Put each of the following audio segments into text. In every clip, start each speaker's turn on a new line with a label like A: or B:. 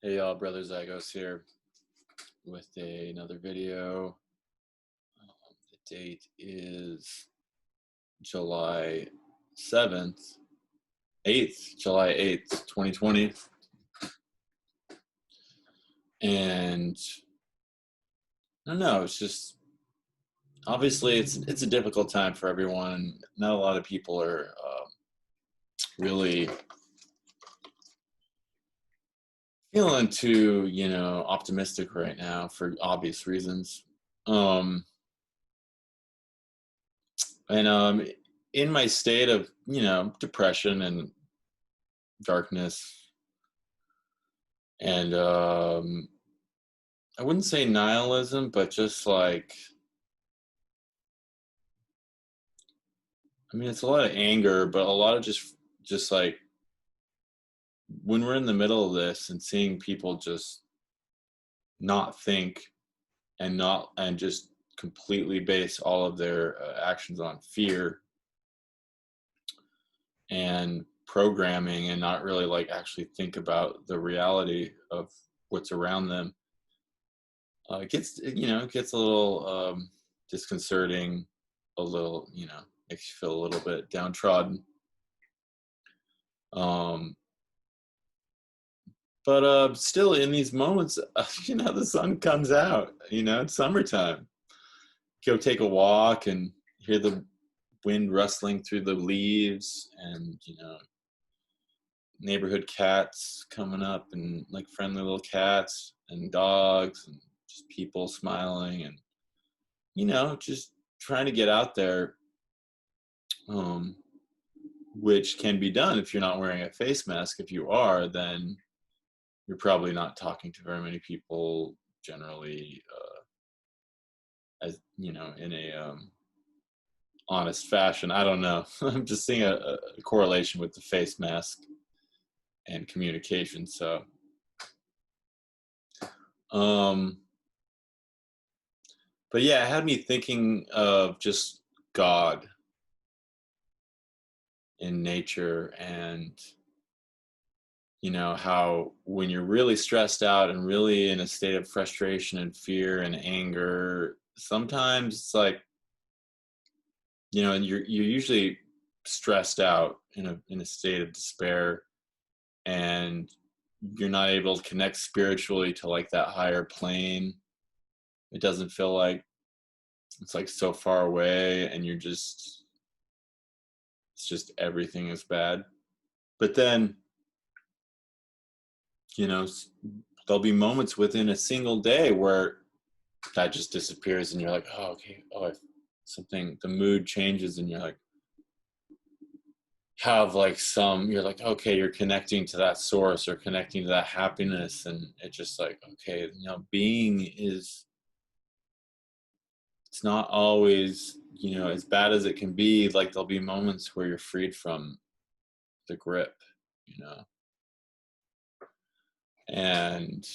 A: Hey y'all, Brother Zagos here with another video. The date is July 7th, 8th, July 8th, 2020. And I don't know, it's just obviously it's a difficult time for everyone. Not a lot of people are really feeling too, optimistic right now for obvious reasons. Um, and in my state of, depression and darkness and I wouldn't say nihilism, but just like, I mean, it's a lot of anger, but a lot of just like when we're in the middle of this and seeing people just not think and just completely base all of their actions on fear and programming and not really like actually think about the reality of what's around them. It gets a little disconcerting, a little, makes you feel a little bit downtrodden. Um, but still, in these moments, the sun comes out. It's summertime. Go take a walk and hear the wind rustling through the leaves, and neighborhood cats coming up, and like friendly little cats and dogs, and just people smiling, and just trying to get out there, um, which can be done if you're not wearing a face mask. If you are, then you're probably not talking to very many people generally, as in a honest fashion. I don't know. I'm just seeing a correlation with the face mask and communication. So, um, but yeah, it had me thinking of just God in nature, and how when you're really stressed out and really in a state of frustration and fear and anger, sometimes it's like, and you're usually stressed out in a state of despair, and you're not able to connect spiritually to like that higher plane. It doesn't feel like it's like so far away, and it's just everything is bad. But then, you know, there'll be moments within a single day where that just disappears, and you're like, oh, okay, something, the mood changes, and you're like, you're like, okay, you're connecting to that source or connecting to that happiness, and it's just like, okay, being is, it's not always, as bad as it can be. Like, there'll be moments where you're freed from the grip, you know and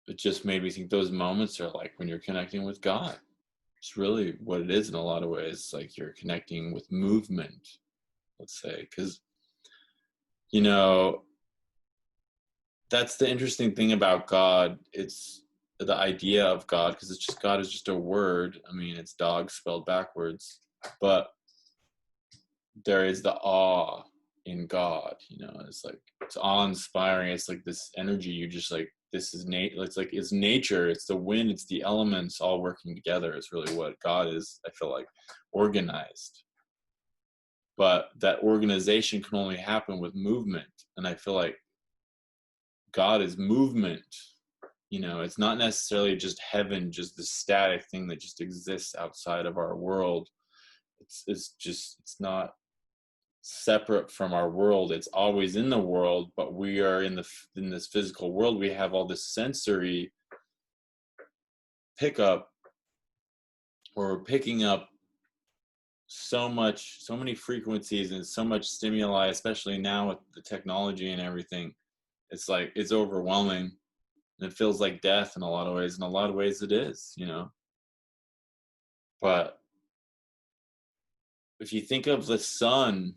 A: it just made me think those moments are like when you're connecting with God. It's really what it is in a lot of ways. Like, you're connecting with movement, let's say, because you know that's the interesting thing about God. It's the idea of God, because it's just, God is just a word. I mean, it's dog spelled backwards, but there is the awe in God. It's like, it's awe-inspiring. It's like this energy. You just like, this is it's like, it's nature. It's the wind. It's the elements all working together. It's really what God is. I feel like organized, but that organization can only happen with movement. And I feel like God is movement. It's not necessarily just heaven, just the static thing that just exists outside of our world. It's not separate from our world. It's always in the world, but we are in this physical world. We have all this sensory pickup, or we're picking up so many frequencies and so much stimuli, especially now with the technology and everything. It's like, it's overwhelming, and it feels like death in a lot of ways. In a lot of ways it is, but if you think of the sun,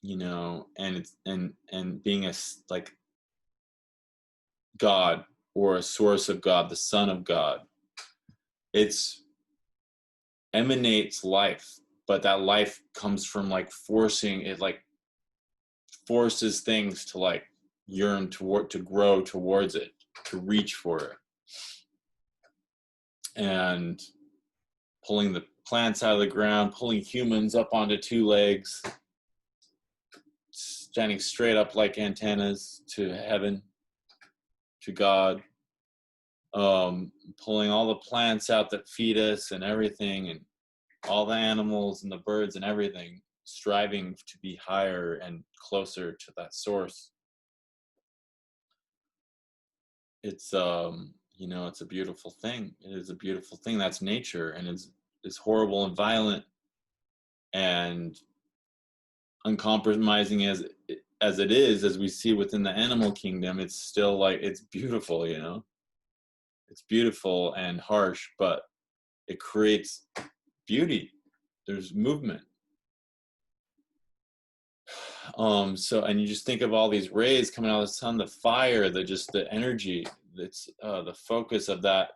A: and it's and being like God or a source of God, the Son of God. It's emanates life, but that life comes from like forcing it, like forces things to like yearn toward, to grow towards it, to reach for it, and pulling the plants out of the ground, pulling humans up onto two legs, standing straight up like antennas to heaven, to God, pulling all the plants out that feed us and everything, and all the animals and the birds and everything, striving to be higher and closer to that source. It's you know, it's a beautiful thing. It is a beautiful thing. That's nature, and it's horrible and violent and uncompromising as it is, as we see within the animal kingdom. It's still like, it's beautiful, you know. It's beautiful and harsh, but it creates beauty. There's movement. So, and you just think of all these rays coming out of the sun, the fire, the energy, that's the focus of that,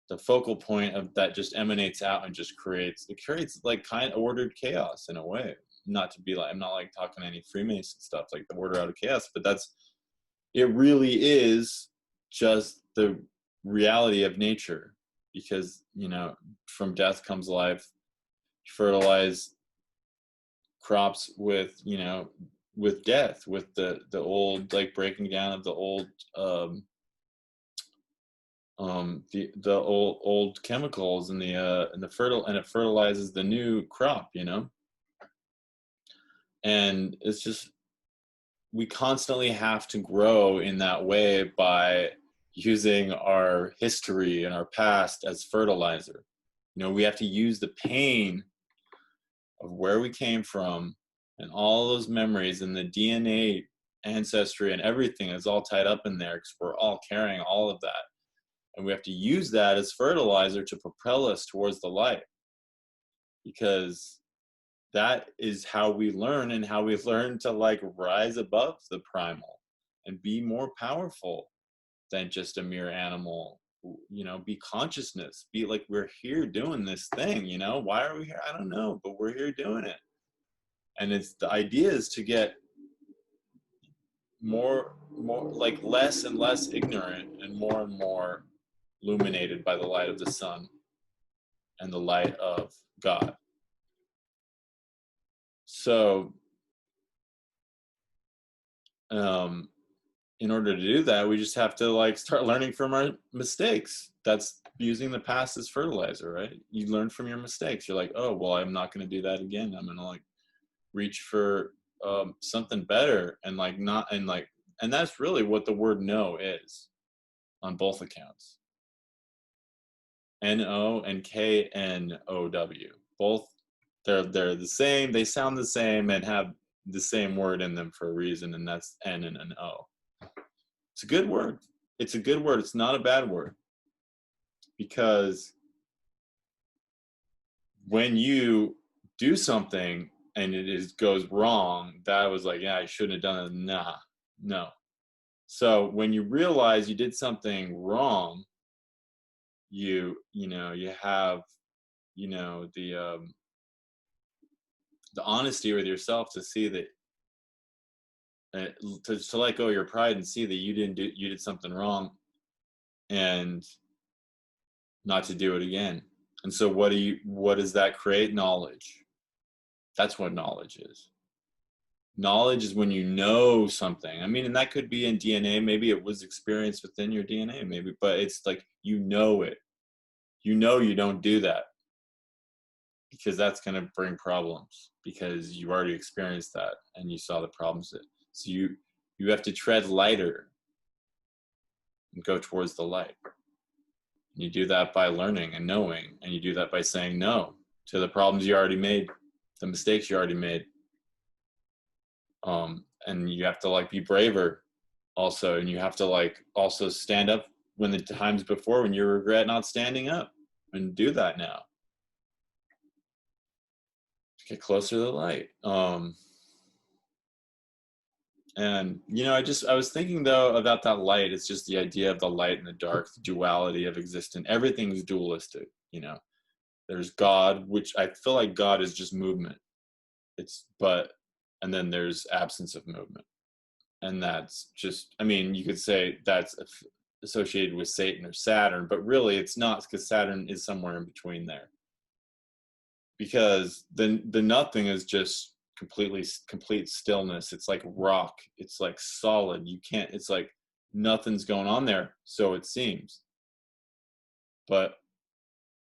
A: the focal point of that just emanates out and just creates like kind of ordered chaos in a way. Not to be like, I'm not like talking any Freemason stuff like the order out of chaos, but that's, it really is just the reality of nature. Because, you know, from death comes life. You fertilize crops with, you know, with death, with the old, like breaking down of the old the old chemicals and the fertile, and it fertilizes the new crop, you know. And it's just, we constantly have to grow in that way by using our history and our past as fertilizer. You know, we have to use the pain of where we came from and all those memories and the DNA ancestry and everything is all tied up in there, because we're all carrying all of that. And we have to use that as fertilizer to propel us towards the light, because that is how we learn, and how we learn to like rise above the primal and be more powerful than just a mere animal. You know, be consciousness, be like, we're here doing this thing, you know. Why are we here? I don't know, but we're here doing it. And it's, the idea is to get more like less and less ignorant and more illuminated by the light of the sun and the light of God. So in order to do that, we just have to like start learning from our mistakes. That's using the past as fertilizer, right? You learn from your mistakes. You're like, oh, well, I'm not going to do that again. I'm going to like reach for something better, and like not, and like, and that's really what the word no is on both accounts. N-O and K-N-O-W. Both, they're the same. They sound the same and have the same word in them for a reason, and that's N and an O. It's a good word. It's a good word. It's not a bad word. Because when you do something and goes wrong, that was like, yeah, I shouldn't have done it. Nah, no. So when you realize you did something wrong, you know, you have, you know, the honesty with yourself to see that, to let go of your pride and see that you did something wrong, and not to do it again. And so what does that create? Knowledge. That's what knowledge is. Knowledge is when you know something. I mean, and that could be in DNA. Maybe it was experienced within your DNA, maybe, but it's like, you know it. You know you don't do that, because that's going to bring problems, because you already experienced that and you saw the problems. So you have to tread lighter and go towards the light. And you do that by learning and knowing, and you do that by saying no to the problems you already made, the mistakes you already made. And you have to like be braver also, and you have to like also stand up when the times before when you regret not standing up, and do that now. Get closer to the light. And I was thinking though about that light. It's just the idea of the light and the dark, the duality of existence. Everything's dualistic. There's God, which I feel like God is just movement. And then there's absence of movement. And that's just, I mean, you could say that's associated with Satan or Saturn, but really it's not, because Saturn is somewhere in between there. Because the nothing is just complete stillness. It's like rock. It's like solid. It's like nothing's going on there, so it seems. But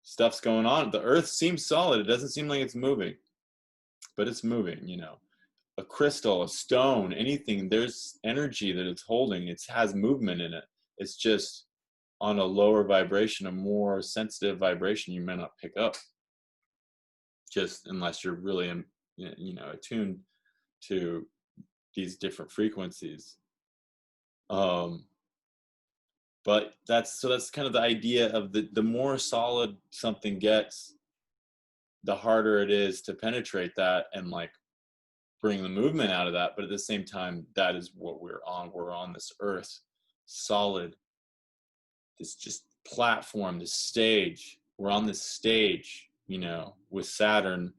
A: stuff's going on. The earth seems solid. It doesn't seem like it's moving, but it's moving. A crystal, a stone, anything, there's energy that it's holding. It has movement in it. It's just on a lower vibration, a more sensitive vibration you may not pick up, just unless you're really attuned to these different frequencies. But that's kind of the idea of the more solid something gets, the harder it is to penetrate that and like bring the movement out of that. But at the same time, that is what we're on this earth, solid, this just platform, this stage. We're on this stage, with Saturn,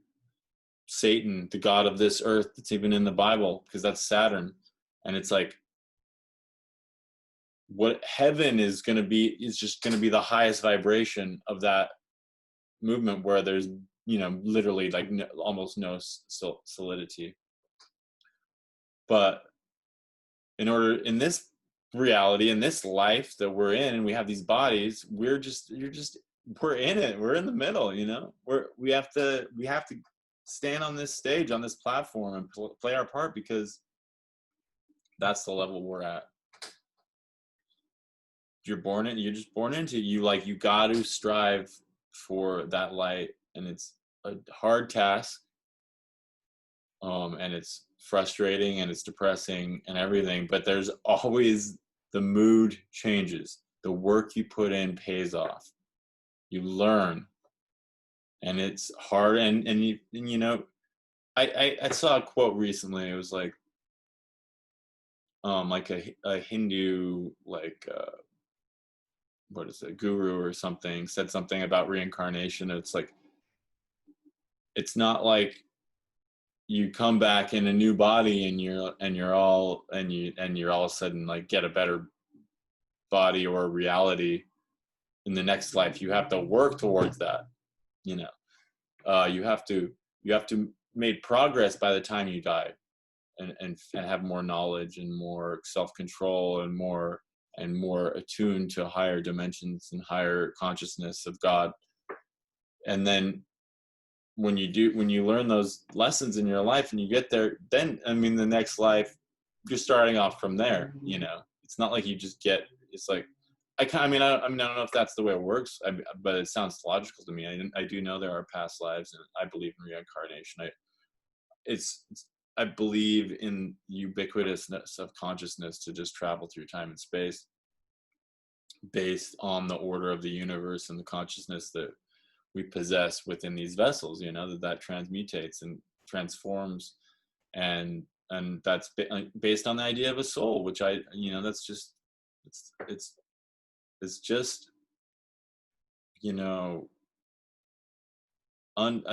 A: Satan, the god of this earth, that's even in the Bible, because that's Saturn. And it's like, what heaven is going to be is just going to be the highest vibration of that movement, where there's literally like almost no solidity. But in this reality, in this life that we're in, and we have these bodies, we're in it. We're in the middle. We have to stand on this stage, on this platform, and play our part, because that's the level we're at. You're just born into, you got to strive for that light, and it's a hard task, and it's frustrating, and it's depressing and everything, but there's always, the mood changes, the work you put in pays off, you learn, and it's hard. And I saw a quote recently. It was like a Hindu, like what is it, guru or something, said something about reincarnation. It's like, it's not like you come back in a new body and you're all of a sudden like get a better body or reality in the next life. You have to work towards that. You have to make progress by the time you die, and have more knowledge and more self-control and more attuned to higher dimensions and higher consciousness of God. And then when you learn those lessons in your life and you get there, then the next life, you're starting off from there. It's not like you just get, it's like, I don't know if that's the way it works, but it sounds logical to me. I do know there are past lives, and I believe in reincarnation. I believe in ubiquitousness of consciousness to just travel through time and space, based on the order of the universe and the consciousness that we possess within these vessels. That transmutates and transforms, and that's based on the idea of a soul, which that's just, it's just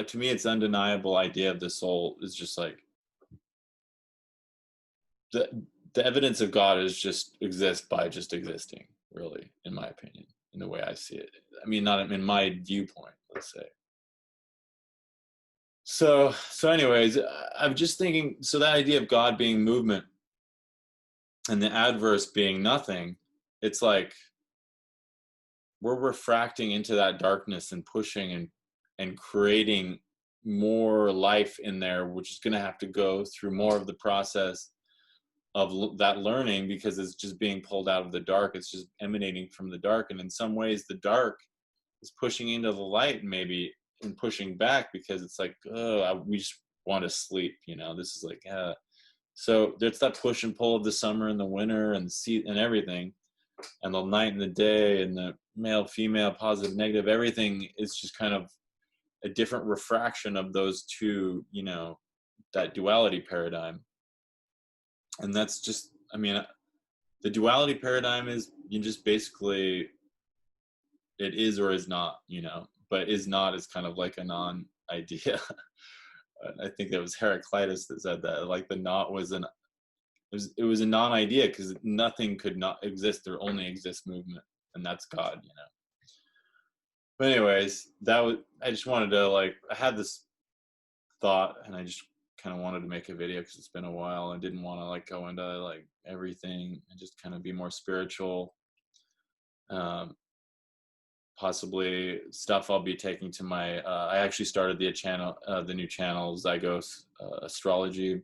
A: to me, it's undeniable idea of the soul is just like, the evidence of God is just exists by just existing, really, in my opinion, in the way I see it. Not in my viewpoint, let's say. So anyways, I'm just thinking, so that idea of God being movement and the adverse being nothing, it's like we're refracting into that darkness and pushing and creating more life in there, which is going to have to go through more of the process of that learning, because it's just being pulled out of the dark. It's just emanating from the dark. And in some ways, the dark is pushing into the light, maybe, and pushing back, because it's like, we just want to sleep. This is like, so there's that push and pull of the summer and the winter and the sea and everything, and the night and the day, and the male, female, positive, negative, everything is just kind of a different refraction of those two, that duality paradigm. And that's just, I mean, the duality paradigm is you just basically, it is or is not, you know, but is not is kind of like a non-idea. I think that was Heraclitus that said that, like the not was an, it was a non-idea because nothing could not exist. There only exists movement, and that's God, you know. But anyways, that was, I just wanted to, like, I had this thought and I just kind of wanted to make a video because it's been a while. I didn't want to like go into like everything and just kind of be more spiritual. Um, Possibly stuff I'll be taking to my. I actually started the new channel Zygos Astrology.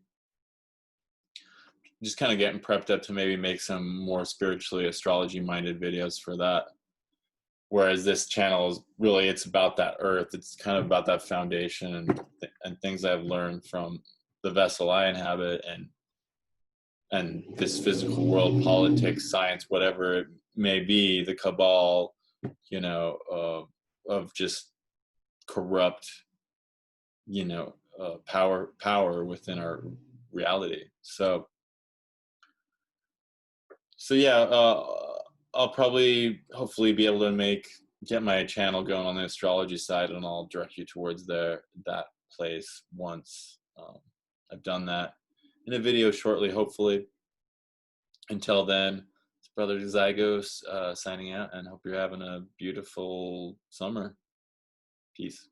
A: Just kind of getting prepped up to maybe make some more spiritually astrology minded videos for that. Whereas this channel is really, it's about that earth. It's kind of about that foundation and things I've learned from the vessel I inhabit and this physical world, politics, science, whatever it may be, the cabal, you know, of just corrupt, you know, power within our reality. So yeah, I'll probably hopefully be able to get my channel going on the astrology side, and I'll direct you towards that place once I've done that in a video shortly, hopefully. Until then, it's Brother Zygos signing out, and hope you're having a beautiful summer. Peace.